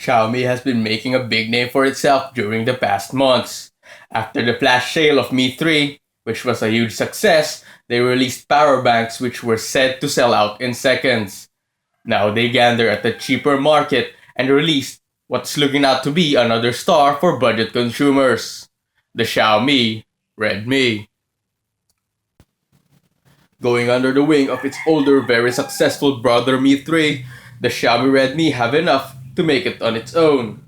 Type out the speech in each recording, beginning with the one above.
Xiaomi has been making a big name for itself during the past months. After the flash sale of Mi 3, which was a huge success, they released power banks which were said to sell out in seconds. Now they gander at the cheaper market and released what's looking out to be another star for budget consumers, the Xiaomi Redmi. Going under the wing of its older, very successful brother Mi 3, the Xiaomi Redmi have enough to make it on its own.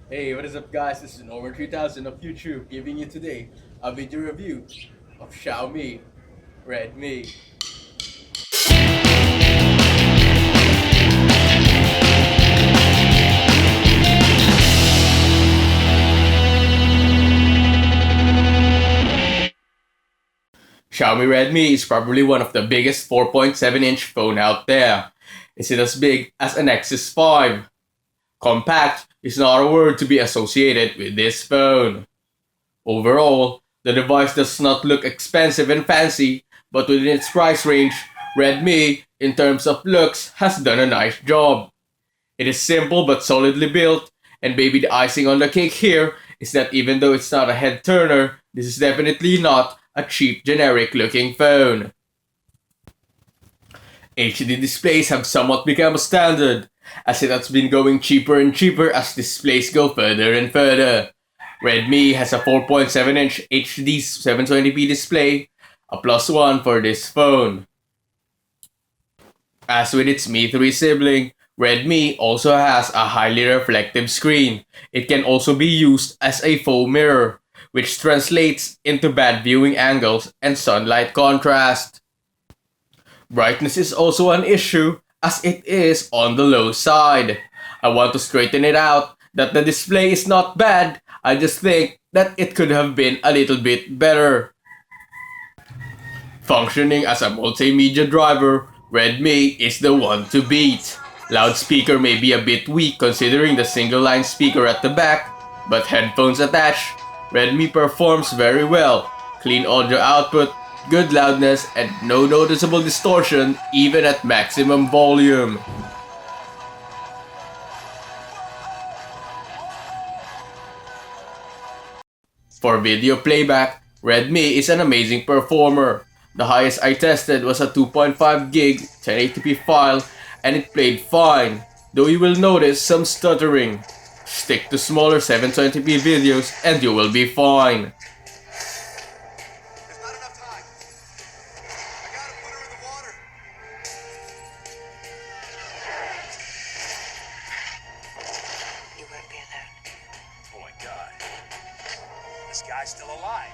Hey, what is up guys? This is Norman 3000 of YouTube giving you today a video review of Xiaomi Redmi. Xiaomi Redmi is probably one of the biggest 4.7-inch phone out there. Is it as big as an Nexus 5? Compact is not a word to be associated with this phone. Overall, the device does not look expensive and fancy, but within its price range, Redmi, in terms of looks, has done a nice job. It is simple but solidly built, and maybe the icing on the cake here is that even though it's not a head turner, this is definitely not a cheap generic looking phone. HD displays have somewhat become a standard, as it has been going cheaper and cheaper as displays go further and further. Redmi has a 4.7-inch HD 720p display, a plus one for this phone. As with its Mi 3 sibling, Redmi also has a highly reflective screen. It can also be used as a faux mirror, which translates into bad viewing angles and sunlight contrast. Brightness is also an issue as it is on the low side. I want to straighten it out that the display is not bad, I just think that it could have been a little bit better. Functioning as a multimedia driver, Redmi is the one to beat. Loudspeaker may be a bit weak considering the single line speaker at the back, but headphones attached, Redmi performs very well. Clean audio output, good loudness, and no noticeable distortion even at maximum volume. For video playback, Redmi is an amazing performer. The highest I tested was a 2.5 gig 1080p file and it played fine, though you will notice some stuttering. Stick to smaller 720p videos and you will be fine. There's not enough time. I gotta put her in the water. You won't be alone. Oh my god. This guy's still alive.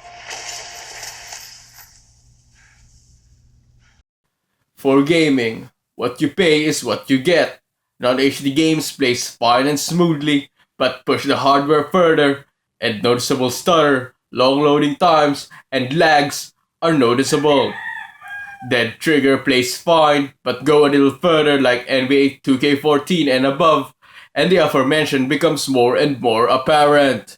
For gaming, what you pay is what you get. Non-HD games plays fine and smoothly, but push the hardware further, and noticeable stutter, long loading times, and lags are noticeable. Dead Trigger plays fine, but go a little further like NBA 2K14 and above, and the aforementioned becomes more and more apparent.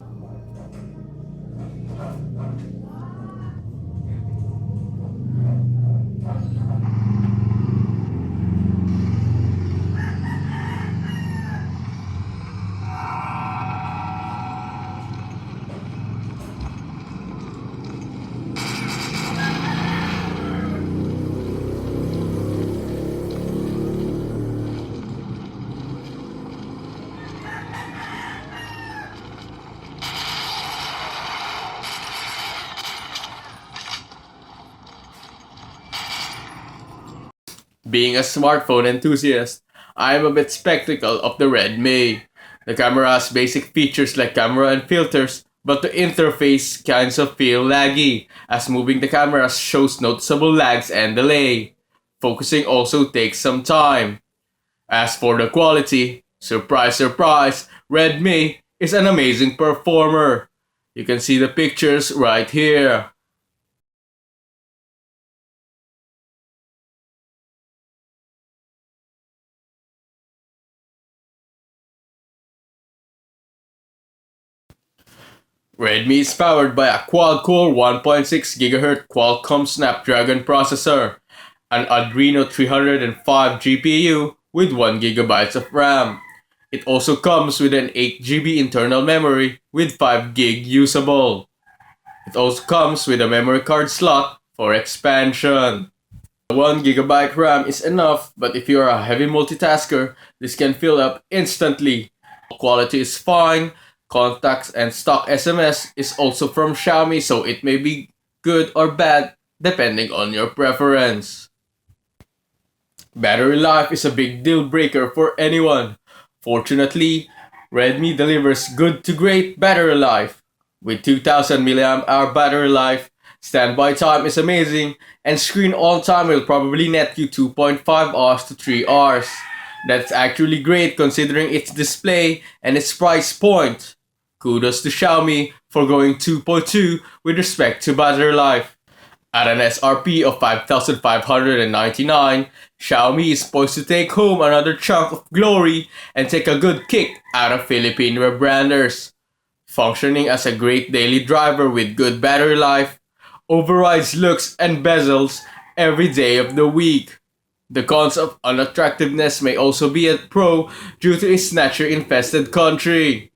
Being a smartphone enthusiast, I am a bit skeptical of the Redmi. The camera has basic features like camera and filters, but the interface kinds of feel laggy, as moving the camera shows noticeable lags and delay. Focusing also takes some time. As for the quality, surprise surprise, Redmi is an amazing performer. You can see the pictures right here. Redmi is powered by a quad-core 1.6 GHz Qualcomm Snapdragon processor, an Adreno 305 GPU with 1 GB of RAM. It also comes with an 8 GB internal memory with 5 GB usable. It also comes with a memory card slot for expansion. 1 GB RAM is enough, but if you are a heavy multitasker, this can fill up instantly. Quality is fine, contacts and stock SMS is also from Xiaomi, so it may be good or bad depending on your preference. Battery life is a big deal breaker for anyone. Fortunately, Redmi delivers good to great battery life. With 2000 mAh battery life, standby time is amazing, and screen on time will probably net you 2.5 hours to 3 hours. That's actually great considering its display and its price point. Kudos to Xiaomi for going 2.2 with respect to battery life. At an SRP of 5,599, Xiaomi is poised to take home another chunk of glory and take a good kick out of Philippine rebranders. Functioning as a great daily driver with good battery life, overrides looks and bezels every day of the week. The cons of unattractiveness may also be a pro due to its snatcher-infested country.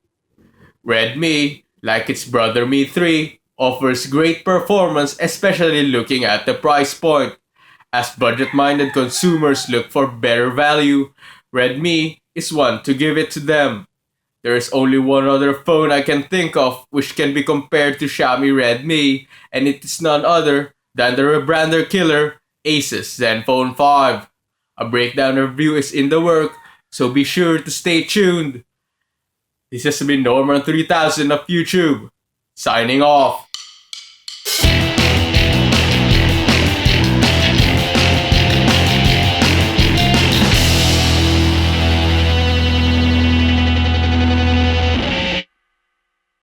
Redmi, like its brother Mi 3, offers great performance, especially looking at the price point. As budget-minded consumers look for better value, Redmi is one to give it to them. There is only one other phone I can think of which can be compared to Xiaomi Redmi, and it is none other than the rebrander killer Asus Zenfone 5. A breakdown review is in the work, so be sure to stay tuned. This has been Norman 3000 of YouTube, signing off.